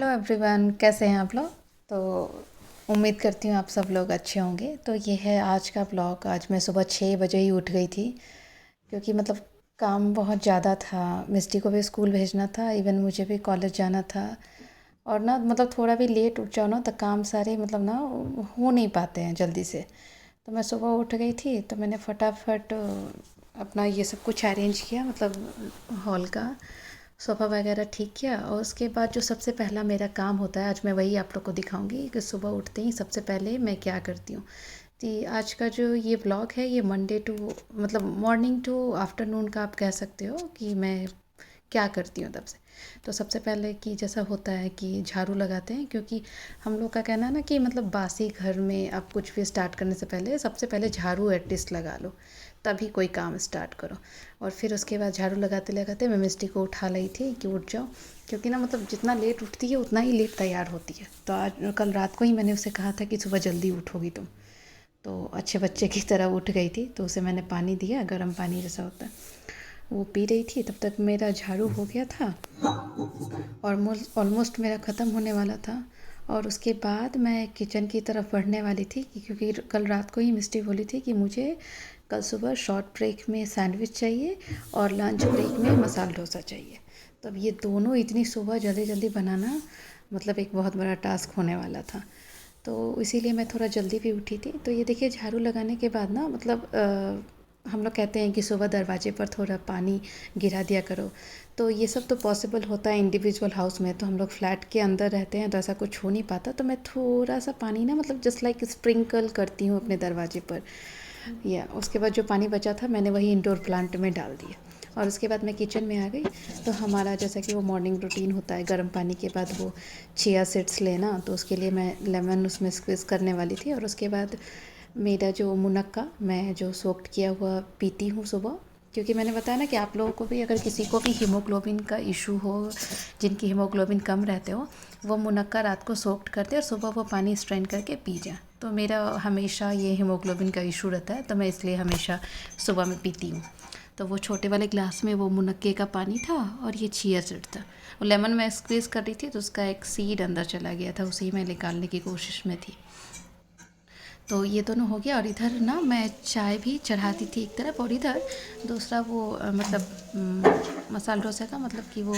Hello everyone, कैसे हैं आप लोग। तो उम्मीद करती हूँ आप सब लोग अच्छे होंगे। तो ये है आज का ब्लॉग। आज मैं सुबह 6 बजे ही उठ गई थी, क्योंकि मतलब काम बहुत ज़्यादा था। मिस्टी को भी स्कूल भेजना था, इवन मुझे भी कॉलेज जाना था। और ना मतलब थोड़ा भी लेट उठ जाओ ना तो काम सारे मतलब ना हो नहीं पाते हैं जल्दी से। तो मैं सुबह उठ गई थी, तो मैंने फटाफट अपना ये सब कुछ अरेंज किया, मतलब हॉल का सोफ़ा वगैरह ठीक किया। और उसके बाद जो सबसे पहला मेरा काम होता है, आज मैं वही आप लोग को दिखाऊंगी कि सुबह उठते ही सबसे पहले मैं क्या करती हूँ। तो आज का जो ये ब्लॉग है, ये मंडे टू मतलब मॉर्निंग टू आफ्टरनून का आप कह सकते हो कि मैं क्या करती हूँ तब से। तो सबसे पहले कि जैसा होता है कि झाड़ू लगाते हैं, क्योंकि हम लोग का कहना है ना कि मतलब बासी घर में आप कुछ भी स्टार्ट करने से पहले सबसे पहले झाड़ू एटलीस्ट लगा लो, तभी कोई काम स्टार्ट करो। और फिर उसके बाद झाड़ू लगाते लगाते मैं मिस्टी को उठा ली थी कि उठ जाओ, क्योंकि ना मतलब जितना लेट उठती है उतना ही लेट तैयार होती है। तो आज कल रात को ही मैंने उसे कहा था कि सुबह जल्दी उठोगी तुम। तो अच्छे बच्चे की तरह उठ गई थी, तो उसे मैंने पानी दिया, गर्म पानी जैसा होता है वो पी रही थी। तब तक मेरा झाड़ू हो गया था, ऑलमोस्ट मेरा ख़त्म होने वाला था। और उसके बाद मैं किचन की तरफ बढ़ने वाली थी, क्योंकि कल रात को ही मिस्टी बोली थी कि मुझे कल सुबह शॉर्ट ब्रेक में सैंडविच चाहिए और लंच ब्रेक में मसाला डोसा चाहिए। तो अब ये दोनों इतनी सुबह जल्दी जल्दी बनाना मतलब एक बहुत बड़ा टास्क होने वाला था। तो इसीलिए मैं थोड़ा जल्दी भी उठी थी। तो ये देखिए, झाड़ू लगाने के बाद ना मतलब हम लोग कहते हैं कि सुबह दरवाजे पर थोड़ा पानी गिरा दिया करो। तो ये सब तो पॉसिबल होता है इंडिविजुअल हाउस में, तो हम लोग फ्लैट के अंदर रहते हैं तो ऐसा कुछ हो नहीं पाता। तो मैं थोड़ा सा पानी ना मतलब जस्ट लाइक स्प्रिंकल करती हूँ अपने दरवाजे पर। या उसके बाद जो पानी बचा था मैंने वही इंडोर प्लांट में डाल दिया। और उसके बाद मैं किचन में आ गई। तो हमारा जैसा कि वो मॉर्निंग रूटीन होता है, गर्म पानी के बाद वो चिया सीड्स लेना, तो उसके लिए मैं लेमन उसमें स्क्वीज़ करने वाली थी। और उसके बाद मेरा जो मुनक्का मैं जो सोक्ड किया हुआ पीती हूँ सुबह, क्योंकि मैंने बताया ना कि आप लोगों को भी अगर किसी को भी हीमोग्लोबिन का इशू हो, जिनकी हीमोग्लोबिन कम रहते हो, वो मुनक्का रात को सोक्ड करते और सुबह वो पानी स्ट्रेन करके पी जाए। तो मेरा हमेशा ये हीमोग्लोबिन का इशू रहता है, तो मैं इसलिए हमेशा सुबह में पीती हूँ। तो वो छोटे वाले ग्लास में वो मुनक्के का पानी था और ये चिया सीड था। वो लेमन मैं स्क्वीज़ कर रही थी तो उसका एक सीड अंदर चला गया था, उसी में निकालने की कोशिश में थी। तो ये दोनों हो गया। और इधर ना मैं चाय भी चढ़ाती थी एक तरफ, और इधर दूसरा वो मतलब मसाला डोसा का मतलब कि वो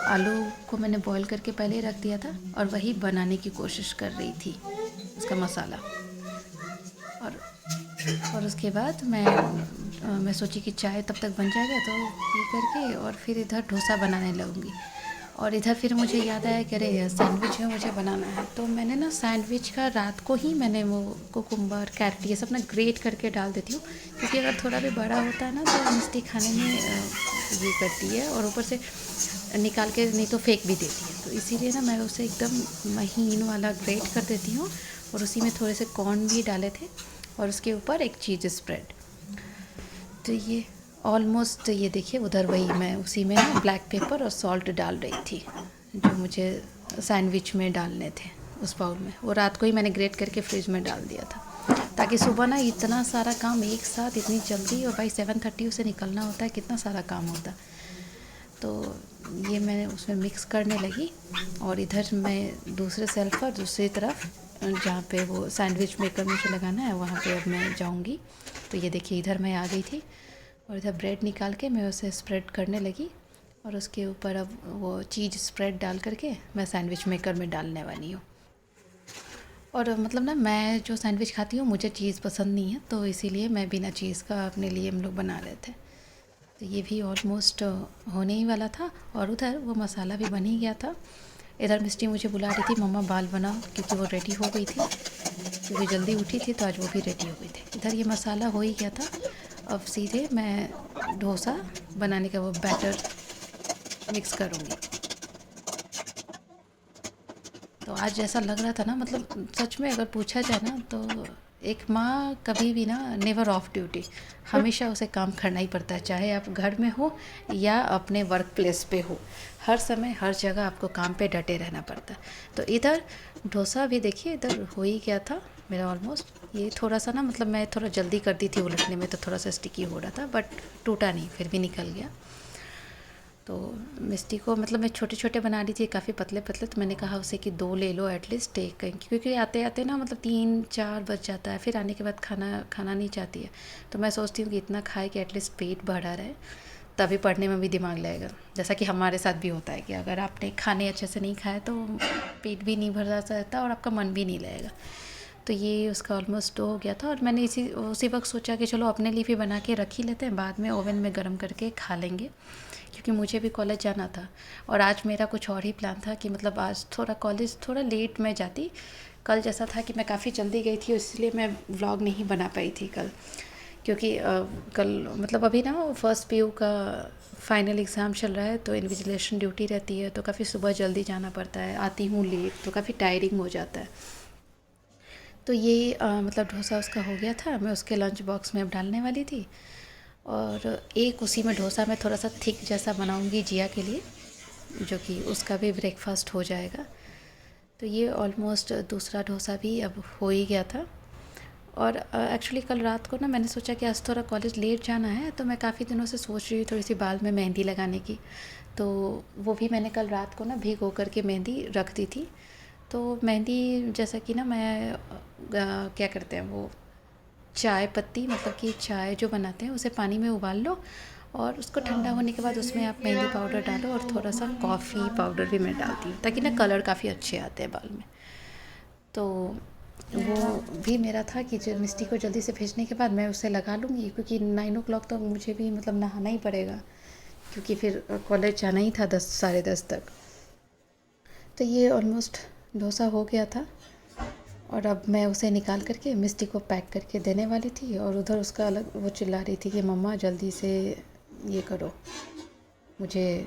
आलू को मैंने बॉईल करके पहले ही रख दिया था और वही बनाने की कोशिश कर रही थी उसका मसाला। और उसके बाद मैं सोची कि चाय तब तक बन जाएगा तो पी करके और फिर इधर डोसा बनाने लगूँगी। और इधर फिर मुझे याद आया कि अरे सैंडविच में मुझे बनाना है। तो मैंने ना सैंडविच का रात को ही मैंने वो कुकुम्बर कैरेट ये सब ना ग्रेट करके डाल देती हूँ, क्योंकि अगर थोड़ा भी बड़ा होता है ना तो मिस्टी खाने में ये करती है और ऊपर से निकाल के नहीं तो फेंक भी देती है। तो इसीलिए ना मैं उसे एकदम महीन वाला ग्रेट कर देती हूँ। और उसी में थोड़े से कॉर्न भी डाले थे और उसके ऊपर एक चीज़ स्प्रेड। तो ये ऑलमोस्ट ये देखिए, उधर वही मैं उसी में ना ब्लैक पेपर और सॉल्ट डाल रही थी जो मुझे सैंडविच में डालने थे उस बाउल में। वो रात को ही मैंने ग्रेट करके फ्रिज में डाल दिया था, ताकि सुबह ना इतना सारा काम एक साथ इतनी जल्दी, और भाई 7:30 उसे निकलना होता है, कितना सारा काम होता है। तो ये मैं उसमें मिक्स करने लगी। और इधर मैं दूसरे सेल्फ पर दूसरी तरफ जहाँ पे वो सैंडविच मेकर मुझे लगाना है वहाँ पे अब मैं जाऊँगी। तो ये देखिए, इधर मैं आ गई थी और इधर ब्रेड निकाल के मैं उसे स्प्रेड करने लगी। और उसके ऊपर अब वो चीज़ स्प्रेड डाल करके मैं सैंडविच मेकर में डालने वाली हूँ। और मतलब ना मैं जो सैंडविच खाती हूँ मुझे चीज़ पसंद नहीं है, तो इसीलिए मैं बिना चीज़ का अपने लिए हम लोग बना रहे थे। तो ये भी ऑलमोस्ट होने ही वाला था और उधर वो मसाला भी बन ही गया था। इधर मिस्टी मुझे बुला रही थी, मम्मा बाल बनाओ, क्योंकि वो रेडी हो गई थी, क्योंकि जल्दी उठी थी तो आज वो भी रेडी हो गई थी। इधर ये मसाला हो ही गया था। अब सीधे मैं डोसा बनाने का वो बैटर मिक्स करूँगी। तो आज ऐसा लग रहा था ना, मतलब सच में अगर पूछा जाए ना तो एक माँ कभी भी ना नेवर ऑफ ड्यूटी, हमेशा उसे काम करना ही पड़ता है, चाहे आप घर में हो या अपने वर्क प्लेस पे हो। हर समय हर जगह आपको काम पे डटे रहना पड़ता है। तो इधर डोसा भी देखिए इधर हो ही गया था मेरा ऑलमोस्ट। ये थोड़ा सा ना मतलब मैं थोड़ा जल्दी कर दी थी उलटने में, तो थोड़ा सा स्टिकी हो रहा था, बट टूटा नहीं, फिर भी निकल गया। तो मिस्टी को मतलब मैं छोटे छोटे बना रही थी, काफ़ी पतले पतले, तो मैंने कहा उसे कि 2 ले लो एटलीस्ट एक, क्योंकि आते आते ना मतलब 3-4 बज जाता है, फिर आने के बाद खाना खाना नहीं चाहती है। तो मैं सोचती हूँ कि इतना खाए कि एटलीस्ट पेट भरा रहे, तभी पढ़ने में भी दिमाग लगेगा। जैसा कि हमारे साथ भी होता है कि अगर आपने खाने अच्छे से नहीं खाए तो पेट भी नहीं भरा रहता और आपका मन भी नहीं लगेगा। तो ये उसका ऑलमोस्ट हो गया था, और मैंने उसी वक्त सोचा कि चलो अपने लिए भी बना के रख ही लेते हैं, बाद में ओवन में गर्म करके खा लेंगे, क्योंकि मुझे भी कॉलेज जाना था। और आज मेरा कुछ और ही प्लान था कि मतलब आज थोड़ा कॉलेज थोड़ा लेट में जाती। कल जैसा था कि मैं काफ़ी जल्दी गई थी, इसलिए मैं व्लॉग नहीं बना पाई थी कल, क्योंकि कल मतलब अभी ना फर्स्ट पीयू का फाइनल एग्ज़ाम चल रहा है, तो इन्विजिलेशन ड्यूटी रहती है, तो काफ़ी सुबह जल्दी जाना पड़ता है, आती हूँ लेट तो काफ़ी टायरिंग हो जाता है। तो ये मतलब डोसा उसका हो गया था, मैं उसके लंच बॉक्स में अब डालने वाली थी। और एक उसी में डोसा मैं थोड़ा सा थिक जैसा बनाऊंगी जिया के लिए, जो कि उसका भी ब्रेकफास्ट हो जाएगा। तो ये ऑलमोस्ट दूसरा डोसा भी अब हो ही गया था। और एक्चुअली कल रात को ना मैंने सोचा कि आज थोड़ा कॉलेज लेट जाना है, तो मैं काफ़ी दिनों से सोच रही हूँ थोड़ी सी बाल में मेहंदी लगाने की। तो वो भी मैंने कल रात को ना भिगो करके मेहंदी रख दी थी। तो मेहंदी जैसा कि ना मैं क्या करते हैं वो चाय पत्ती, मतलब कि चाय जो बनाते हैं उसे पानी में उबाल लो, और उसको ठंडा होने के बाद उसमें आप मेहंदी पाउडर डालो, और थोड़ा सा कॉफ़ी पाउडर भी मैं डालती हूँ ताकि ना कलर काफ़ी अच्छे आते हैं बाल में। तो वो भी मेरा था कि जो मिस्टी को जल्दी से भेजने के बाद मैं उसे लगा लूँगी, क्योंकि 9 o'clock तक मुझे भी मतलब नहाना ही पड़ेगा, क्योंकि फिर कॉलेज जाना ही था 10 साढ़े 10 तक। तो ये ऑलमोस्ट डोसा हो गया था, और अब मैं उसे निकाल करके मिस्टी को पैक करके देने वाली थी, और उधर उसका अलग वो चिल्ला रही थी कि मम्मा जल्दी से ये करो, मुझे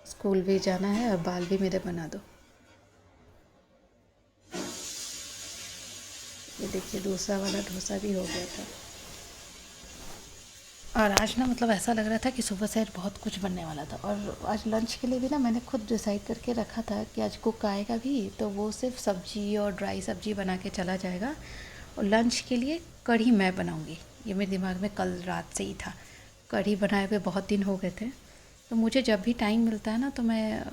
स्कूल भी जाना है और बाल भी मेरे बना दो। ये देखिए दूसरा वाला डोसा भी हो गया था। और आज ना मतलब ऐसा लग रहा था कि सुबह से बहुत कुछ बनने वाला था, और आज लंच के लिए भी ना मैंने खुद डिसाइड करके रखा था कि आज कुक आएगा भी तो वो सिर्फ सब्जी और ड्राई सब्जी बना के चला जाएगा, और लंच के लिए कढ़ी मैं बनाऊंगी। ये मेरे दिमाग में कल रात से ही था, कढ़ी बनाए हुए बहुत दिन हो गए थे। तो मुझे जब भी टाइम मिलता है ना तो मैं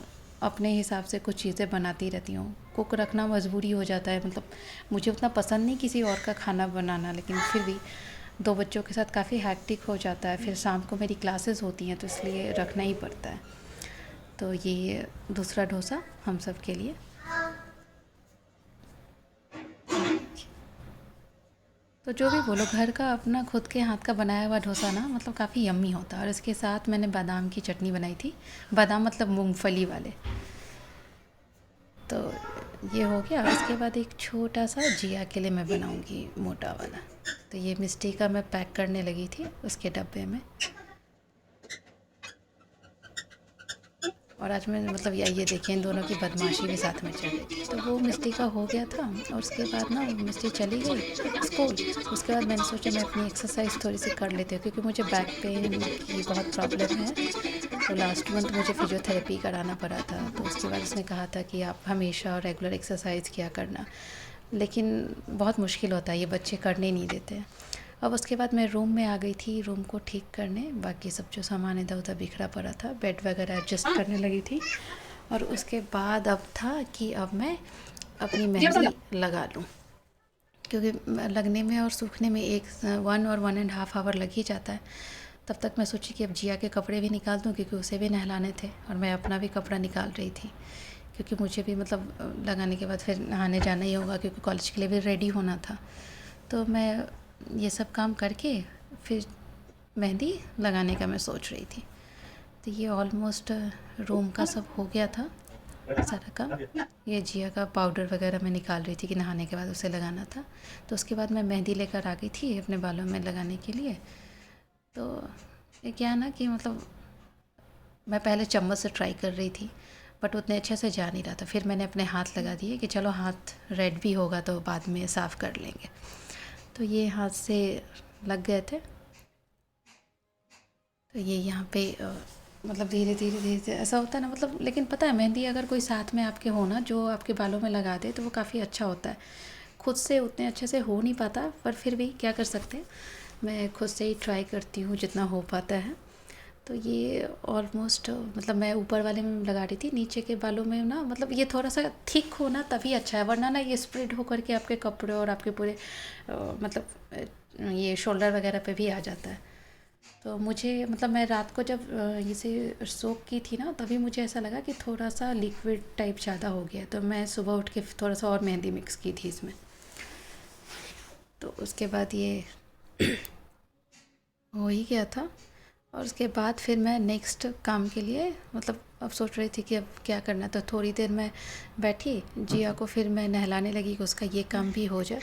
अपने हिसाब से कुछ चीज़ें बनाती रहती हूँ। कुक रखना मजबूरी हो जाता है, मतलब मुझे उतना पसंद नहीं किसी और का खाना बनाना, लेकिन फिर भी 2 बच्चों के साथ काफ़ी हैक्टिक हो जाता है, फिर शाम को मेरी क्लासेस होती हैं तो इसलिए रखना ही पड़ता है। तो ये दूसरा डोसा हम सब के लिए। तो जो भी बोलो, घर का अपना खुद के हाथ का बनाया हुआ डोसा ना मतलब काफ़ी यम्मी होता है। और इसके साथ मैंने बादाम की चटनी बनाई थी, बादाम मतलब मूंगफली वाले। तो ये हो गया। उसके बाद एक छोटा सा जिया के लिए मैं बनाऊंगी मोटा वाला। तो ये मिस्टी का मैं पैक करने लगी थी उसके डब्बे में। और आज मैं मतलब ये देखिए इन दोनों की बदमाशी भी साथ में चल रही थी। तो वो मिस्टी का हो गया था, और उसके बाद ना मिस्टी चली गई स्कूल। उसके बाद मैंने सोचा मैं अपनी एक्सरसाइज थोड़ी सी कर लेती हूँ, क्योंकि मुझे बैक पेन की बहुत प्रॉब्लम है। तो लास्ट मंथ मुझे फिजियोथेरेपी कराना पड़ा था, तो उसके बाद उसने कहा था कि आप हमेशा रेगुलर एक्सरसाइज किया करना, लेकिन बहुत मुश्किल होता है, ये बच्चे करने नहीं देते हैं। अब उसके बाद मैं रूम में आ गई थी रूम को ठीक करने, बाकी सब जो सामान इधर उधर बिखरा पड़ा था, बेड वगैरह एडजस्ट करने लगी थी। और उसके बाद अब था कि अब मैं अपनी मेहंदी लगा लूँ, क्योंकि लगने में और सूखने में 1 और 1.5 आवर लग ही जाता है। तब तक मैं सोची कि अब जिया के कपड़े भी निकाल दूँ, क्योंकि उसे भी नहलाने थे, और मैं अपना भी कपड़ा निकाल रही थी, क्योंकि मुझे भी मतलब लगाने के बाद फिर नहाने जाना ही होगा, क्योंकि कॉलेज के लिए भी रेडी होना था। तो मैं ये सब काम करके फिर मेहंदी लगाने का मैं सोच रही थी। तो ये ऑलमोस्ट रूम का सब हो गया था सारा काम। ये जिया का पाउडर वगैरह मैं निकाल रही थी कि नहाने के बाद उसे लगाना था। तो उसके बाद मैं मेहंदी लेकर आ गई थी अपने बालों में लगाने के लिए। तो ये क्या है ना कि मतलब मैं पहले चम्मच से ट्राई कर रही थी, बट उतने अच्छे से जा नहीं रहा था। फिर मैंने अपने हाथ लगा दिए कि चलो हाथ रेड भी होगा तो बाद में साफ़ कर लेंगे। तो ये हाथ से लग गए थे। तो ये यहाँ पे मतलब धीरे धीरे धीरे धीरे ऐसा होता है ना, मतलब लेकिन पता है मेहंदी अगर कोई साथ में आपके हो ना जो आपके बालों में लगा दे तो वो काफ़ी अच्छा होता है। खुद से उतने अच्छे से हो नहीं पाता, पर फिर भी क्या कर सकते हैं, मैं खुद से ही ट्राई करती हूँ जितना हो पाता है। तो ये ऑलमोस्ट मतलब मैं ऊपर वाले में लगा रही थी, नीचे के बालों में ना मतलब ये थोड़ा सा थिक हो ना तभी अच्छा है, वरना ना ये स्प्रेड होकर के आपके कपड़े और आपके पूरे मतलब ये शोल्डर वगैरह पे भी आ जाता है। तो मुझे मतलब मैं रात को जब इसे सोक की थी ना तभी मुझे ऐसा लगा कि थोड़ा सा लिक्विड टाइप ज़्यादा हो गया, तो मैं सुबह उठ के थोड़ा सा और मेहंदी मिक्स की थी इसमें। तो उसके बाद ये हो ही गया था। और उसके बाद फिर मैं नेक्स्ट काम के लिए मतलब अब सोच रही थी कि अब क्या करना है, तो थोड़ी देर मैं बैठी, जिया को फिर मैं नहलाने लगी कि उसका ये काम भी हो जाए।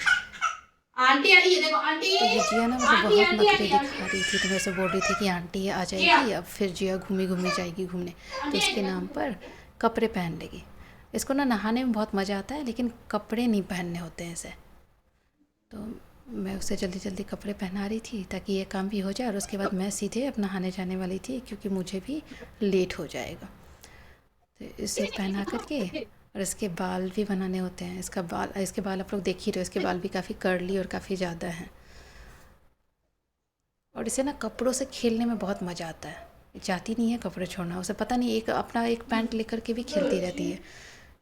आंटी आ रही है, देखो आंटी। तो ये जिया ना मतलब आंटी बहुत आंटी नखरे आंटी दिखा रही आंटी थी, तो मैं उसे बोल रही थी कि आंटी आ जिया जाएगी, अब फिर जिया घूमी घूमी जाएगी घूमने, तो आंटी इसके नाम पर कपड़े पहन लेगी। इसको ना नहाने में बहुत मज़ा आता है, लेकिन कपड़े नहीं पहनने होते हैं इसे। तो मैं उसे जल्दी जल्दी कपड़े पहना रही थी ताकि ये काम भी हो जाए, और उसके बाद मैं सीधे अब नहाने जाने वाली थी क्योंकि मुझे भी लेट हो जाएगा। तो इसे पहना करके, और इसके बाल भी बनाने होते हैं। इसके बाल आप लोग देख ही रहे हो, इसके बाल भी काफ़ी कर्ली और काफ़ी ज़्यादा हैं। और इसे ना कपड़ों से खेलने में बहुत मज़ा आता है, ये चाहती नहीं है कपड़े छोड़ना, उसे पता नहीं एक अपना एक पैंट लेकर के भी खेलती रहती है।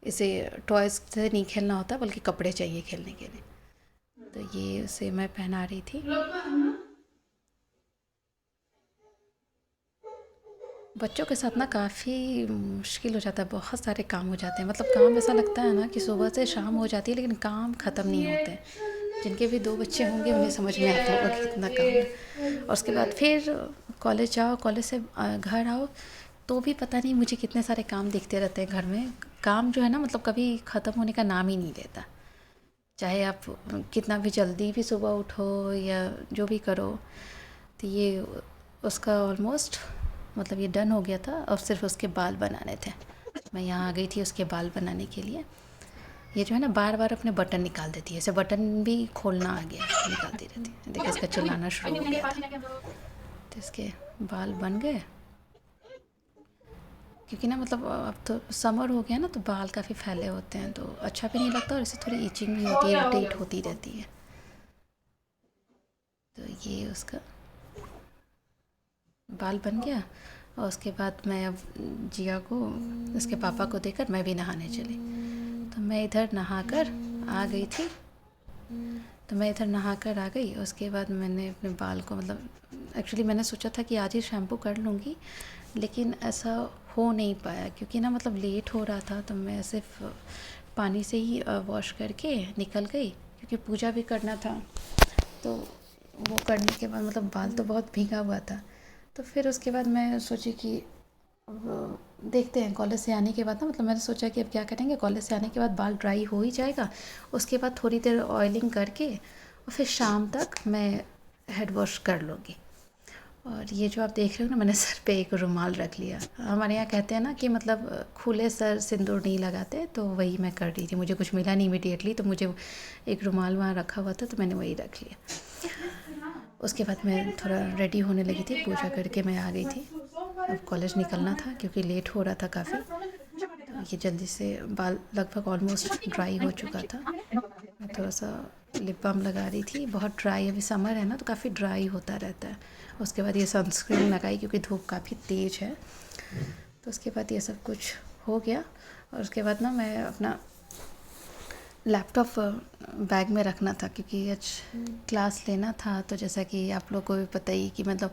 इसे टॉयज़ से नहीं खेलना होता बल्कि कपड़े चाहिए खेलने के लिए। तो ये उसे मैं पहना रही थी। बच्चों के साथ ना काफ़ी मुश्किल हो जाता है, बहुत सारे काम हो जाते हैं, मतलब काम ऐसा लगता है ना कि सुबह से शाम हो जाती है लेकिन काम ख़त्म नहीं होते। जिनके भी 2 बच्चे होंगे उन्हें समझ में आता होगा कि कितना काम है। और उसके बाद फिर कॉलेज जाओ, कॉलेज से घर आओ, तो भी पता नहीं मुझे कितने सारे काम दिखते रहते हैं घर में। काम जो है ना मतलब कभी ख़त्म होने का नाम ही नहीं लेता। चाहे आप कितना भी जल्दी भी सुबह उठो या जो भी करो, तो ये उसका ऑलमोस्ट मतलब ये डन हो गया था। और सिर्फ उसके बाल बनाने थे। मैं यहाँ आ गई थी उसके बाल बनाने के लिए। ये जो है ना बार बार अपने बटन निकाल देती है, इसे बटन भी खोलना आ गया है, निकालती रहती है। देखिए इसका चिल्लाना शुरू हो गया था। तो इसके बाल बन गए, क्योंकि ना मतलब अब तो समर हो गया ना तो बाल काफ़ी फैले होते हैं, तो अच्छा भी नहीं लगता, और इससे थोड़ी इचिंग भी होती है, इरिटेट होती रहती है। तो ये उसका बाल बन गया। और उसके बाद मैं अब जिया को उसके पापा को देकर मैं भी नहाने चली। तो मैं इधर नहाकर आ गई थी। तो मैं इधर नहा कर आ गई। उसके बाद मैंने अपने बाल को मतलब एक्चुअली मैंने सोचा था कि आज ही शैम्पू कर लूँगी, लेकिन ऐसा हो नहीं पाया क्योंकि ना मतलब लेट हो रहा था। तो मैं सिर्फ पानी से ही वॉश करके निकल गई, क्योंकि पूजा भी करना था। तो वो करने के बाद मतलब बाल तो बहुत भीगा हुआ था। तो फिर उसके बाद मैं सोची कि अब देखते हैं, कॉलेज से आने के बाद ना मतलब मैंने सोचा कि अब क्या करेंगे, कॉलेज से आने के बाद बाल ड्राई हो ही जाएगा, उसके बाद थोड़ी देर ऑयलिंग करके और फिर शाम तक मैं हेड वॉश कर लूँगी। और ये जो आप देख रहे हो ना, मैंने सर पे एक रुमाल रख लिया। हमारे यहाँ कहते हैं ना कि मतलब खुले सर सिंदूर नहीं लगाते, तो वही मैं कर रही थी। मुझे कुछ मिला नहीं इमीडिएटली, तो मुझे एक रुमाल वहाँ रखा हुआ था, तो मैंने वही रख लिया। उसके बाद मैं थोड़ा रेडी होने लगी थी, पूजा करके मैं आ गई थी। अब कॉलेज निकलना था क्योंकि लेट हो रहा था काफ़ी। तो ये जल्दी से बाल लगभग ऑलमोस्ट ड्राई हो चुका था। मैं थोड़ा सा लिप बाम लगा रही थी, बहुत ड्राई, अभी समर है ना तो काफ़ी ड्राई होता रहता है। उसके बाद ये सनस्क्रीन लगाई क्योंकि धूप काफ़ी तेज़ है। तो उसके बाद ये सब कुछ हो गया। और उसके बाद ना मैं अपना लैपटॉप बैग में रखना था क्योंकि आज क्लास लेना था। तो जैसा कि आप लोग को भी पता ही कि मतलब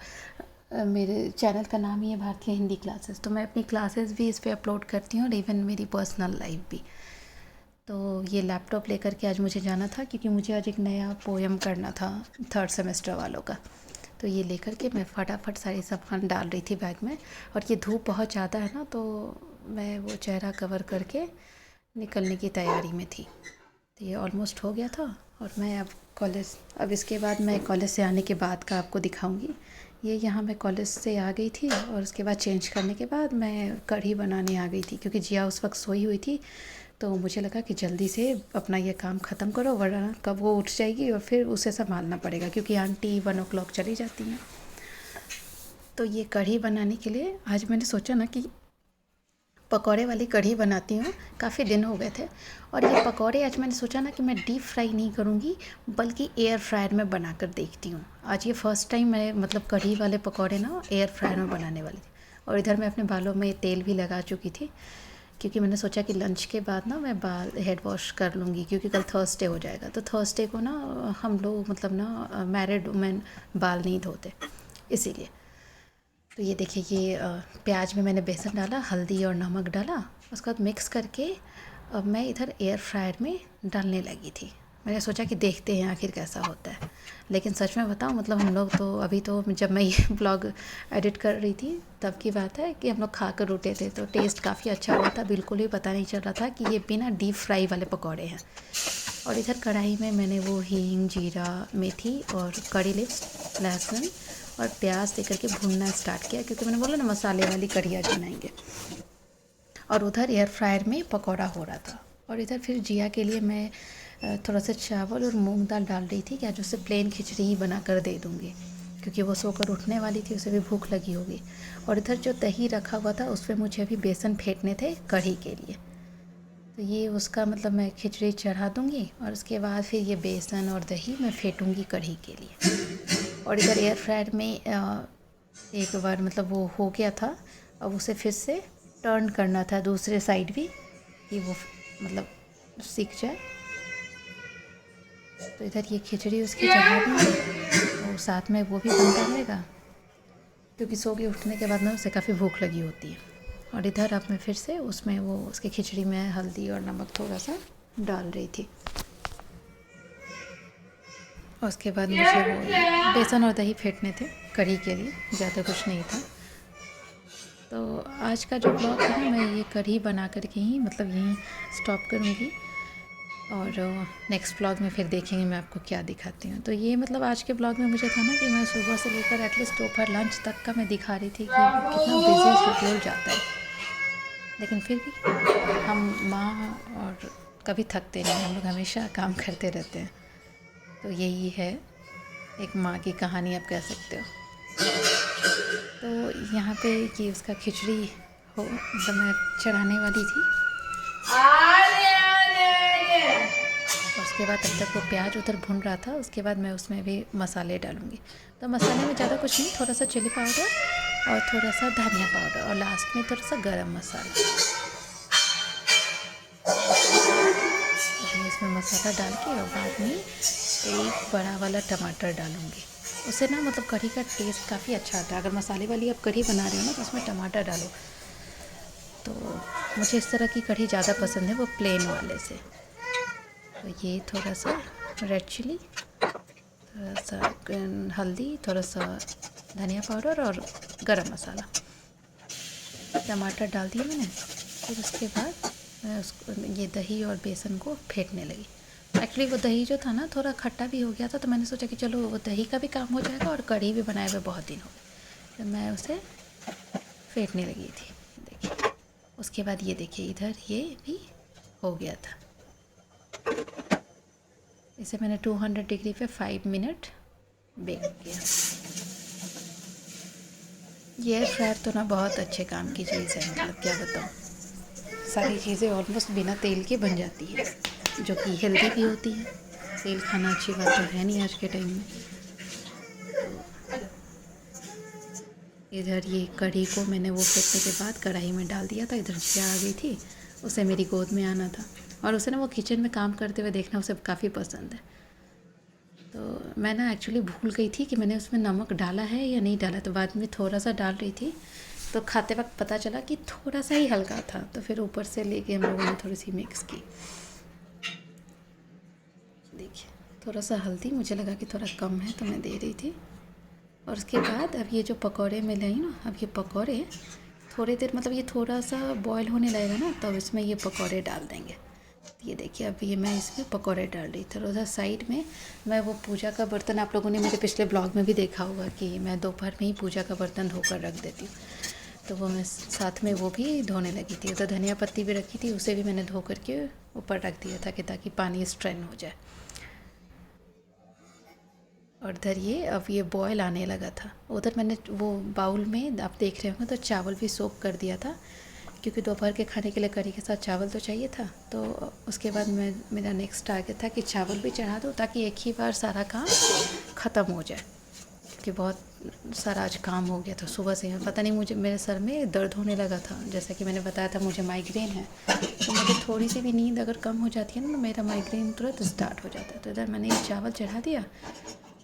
मेरे चैनल का नाम ही है भारतीय हिंदी क्लासेस, तो मैं अपनी क्लासेस भी इस पे अपलोड करती हूँ और इवन मेरी पर्सनल लाइफ भी। तो ये लैपटॉप लेकर के आज मुझे जाना था क्योंकि मुझे आज एक नया पोएम करना था 3rd सेमेस्टर वालों का। तो ये लेकर के मैं फटाफट सारी सामान डाल रही थी बैग में। और ये धूप बहुत ज़्यादा है ना, तो मैं वो चेहरा कवर करके निकलने की तैयारी में थी। तो ये ऑलमोस्ट हो गया था। और मैं अब इसके बाद मैं कॉलेज से आने के बाद का आपको दिखाऊंगी। ये यहाँ मैं कॉलेज से आ गई थी और उसके बाद चेंज करने के बाद मैं कढ़ी बनाने आ गई थी क्योंकि जिया उस वक्त सोई हुई थी। तो मुझे लगा कि जल्दी से अपना ये काम ख़त्म करो, वरना कब वो उठ जाएगी और फिर उसे संभालना पड़ेगा क्योंकि आंटी 1 o'clock चली जाती हैं। तो ये कढ़ी बनाने के लिए आज मैंने सोचा ना कि पकौड़े वाली कढ़ी बनाती हूँ। काफ़ी दिन हो गए थे और ये पकौड़े आज मैंने सोचा ना कि मैं डीप फ्राई नहीं करूँगी बल्कि एयर फ्रायर में बना कर देखती हूँ। आज ये फ़र्स्ट टाइम मैं मतलब कढ़ी वाले पकौड़े ना एयर फ्रायर में बनाने वाली थी। और इधर मैं अपने बालों में तेल भी लगा चुकी थी क्योंकि मैंने सोचा कि लंच के बाद ना मैं बाल हेड वॉश कर लूँगी क्योंकि कल थर्सडे हो जाएगा। तो थर्सडे को ना हम लोग मतलब ना मैरिड वुमेन बाल नहीं धोते, इसीलिए। तो ये देखिए ये प्याज में मैंने बेसन डाला, हल्दी और नमक डाला, उसके बाद मिक्स करके अब मैं इधर एयर फ्रायर में डालने लगी थी। मैंने सोचा कि देखते हैं आखिर कैसा होता है। लेकिन सच में बताऊं मतलब हम लोग तो अभी तो जब मैं ये ब्लॉग एडिट कर रही थी तब की बात है कि हम लोग खा कर उठे थे तो टेस्ट काफ़ी अच्छा हुआ था। बिल्कुल भी पता नहीं चल रहा था कि ये बिना डीप फ्राई वाले पकौड़े हैं। और इधर कढ़ाई में मैंने वो हींग, जीरा, मेथी और कड़ी लिव्स, लहसुन और प्याज दे करके भूनना स्टार्ट किया क्योंकि मैंने बोला ना मसाले वाली कढ़ी आज बनाएंगे। और उधर एयर फ्रायर में पकौड़ा हो रहा था। और इधर फिर जिया के लिए मैं थोड़ा सा चावल और मूंग दाल डाल रही थी कि आज उससे प्लेन खिचड़ी ही बना कर दे दूँगी क्योंकि वो सोकर उठने वाली थी, उसे भी भूख लगी होगी। और इधर जो दही रखा हुआ था उसमें मुझे अभी बेसन फेंटने थे कढ़ी के लिए। तो ये उसका मतलब मैं खिचड़ी चढ़ा दूँगी और उसके बाद फिर ये बेसन और दही मैं फेंटूँगी कढ़ी के लिए। और इधर एयर फ्रायर में एक बार मतलब वो हो गया था, अब उसे फिर से टर्न करना था दूसरे साइड भी कि वो मतलब सीख जाए। तो इधर ये खिचड़ी उसकी चढ़ा दूँगी और साथ में वो भी बनता रहेगा क्योंकि सो के उठने के बाद ना उसे काफ़ी भूख लगी होती है। और इधर अब मैं फिर से उसमें वो उसकी खिचड़ी में हल्दी और नमक थोड़ा सा डाल रही थी। और उसके बाद मुझे वो बेसन और दही फेंटने थे कढ़ी के लिए, ज़्यादा कुछ नहीं था। तो आज का जो ब्लॉग है ना मैं ये कढ़ी बना करके ही मतलब यहीं स्टॉप करूँगी और नेक्स्ट ब्लॉग में फिर देखेंगे मैं आपको क्या दिखाती हूँ। तो ये मतलब आज के ब्लॉग में मुझे था ना कि मैं सुबह से लेकर एटलीस्ट दोपहर लंच तक का मैं दिखा रही थी कि कितना बिजी शेड्यूल जाता है। लेकिन फिर भी हम माँ और कभी थकते नहीं, हम लोग हमेशा काम करते रहते हैं। तो यही है एक माँ की कहानी आप कह सकते हो। तो यहाँ पे ये उसका खिचड़ी हो मतलब मैं चढ़ाने वाली थी। उसके बाद तब तक वो प्याज उधर भुन रहा था, उसके बाद मैं उसमें भी मसाले डालूँगी। तो मसाले में ज़्यादा कुछ नहीं, थोड़ा सा चिली पाउडर और थोड़ा सा धनिया पाउडर और लास्ट में थोड़ा सा गरम मसाला। अभी इसमें मसाला डाल के और बाद में एक बड़ा वाला टमाटर डालूँगी। उससे ना मतलब कढ़ी का टेस्ट काफ़ी अच्छा आता है। अगर मसाले वाली आप कढ़ी बना रहे हो ना तो उसमें टमाटर डालो। तो मुझे इस तरह की कढ़ी ज़्यादा पसंद है, वो प्लेन वाले से। तो ये थोड़ा सा रेड चिली, थोड़ा सा हल्दी, थोड़ा सा धनिया पाउडर और गरम मसाला, टमाटर डाल दिए मैंने। फिर उसके बाद मैं उसको ये दही और बेसन को फेंटने लगी। एक्चुअली वो दही जो था ना थोड़ा खट्टा भी हो गया था, तो मैंने सोचा कि चलो वो दही का भी काम हो जाएगा और कढ़ी भी बनाए हुए बहुत दिन हो गए, तो मैं उसे फेंटने लगी थी। देखिए उसके बाद ये देखिए इधर ये भी हो गया था। इसे मैंने 200 डिग्री पे 5 मिनट बेक किया। ये एयर फ्रायर तो ना बहुत अच्छे काम की चीज़ है, मतलब क्या बताऊँ, सारी चीज़ें ऑलमोस्ट बिना तेल के बन जाती है जो कि हेल्दी भी होती है। तेल खाना अच्छी बात तो है नहीं आज के टाइम में। इधर ये कढ़ी को मैंने वो फेंटने के बाद कढ़ाई में डाल दिया था। इधर जिया आ गई थी, उसे मेरी गोद में आना था और उसे ना वो किचन में काम करते हुए देखना उसे काफ़ी पसंद है। तो मैं ना एक्चुअली भूल गई थी कि मैंने उसमें नमक डाला है या नहीं डाला, तो बाद में थोड़ा सा डाल रही थी तो खाते वक्त पता चला कि थोड़ा सा ही हल्का था, तो फिर ऊपर से लेके हम लोगों ने थोड़ी सी मिक्स की। देखिए थोड़ा सा हल्दी मुझे लगा कि थोड़ा कम है तो मैं दे रही थी। और उसके बाद अब ये जो पकौड़े मिले हैं ना, अब ये पकौड़े थोड़ी देर मतलब ये थोड़ा सा बॉयल होने लगेगा ना तब इसमें ये पकौड़े डाल देंगे। ये देखिए अब ये मैं इसमें पकौड़े डाल रही थी। उधर साइड में मैं वो पूजा का बर्तन, आप लोगों ने मेरे पिछले ब्लॉग में भी देखा होगा कि मैं दोपहर में ही पूजा का बर्तन धोकर रख देती हूँ, तो वो मैं साथ में वो भी धोने लगी थी। उधर धनिया पत्ती भी रखी थी, उसे भी मैंने धो करके ऊपर रख दिया था कि ताकि पानी स्ट्रेन हो जाए। और इधर ये अब ये बॉयल आने लगा था। उधर मैंने वो बाउल में आप देख रहे होंगे तो चावल भी सोक कर दिया था क्योंकि दोपहर के खाने के लिए कढ़ी के साथ चावल तो चाहिए था। तो उसके बाद मेरा नेक्स्ट टारगेट था कि चावल भी चढ़ा दूँ ताकि एक ही बार सारा काम ख़त्म हो जाए, क्योंकि बहुत सारा आज काम हो गया था सुबह से। पता नहीं मुझे मेरे सर में दर्द होने लगा था, जैसा कि मैंने बताया था मुझे माइग्रेन है। तो मुझे थोड़ी सी भी नींद अगर कम हो जाती है ना तो मेरा माइग्रेन तुरंत स्टार्ट हो जाता है। तो इधर मैंने ये चावल चढ़ा दिया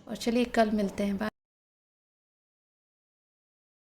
और चलिए कल मिलते हैं। बाय।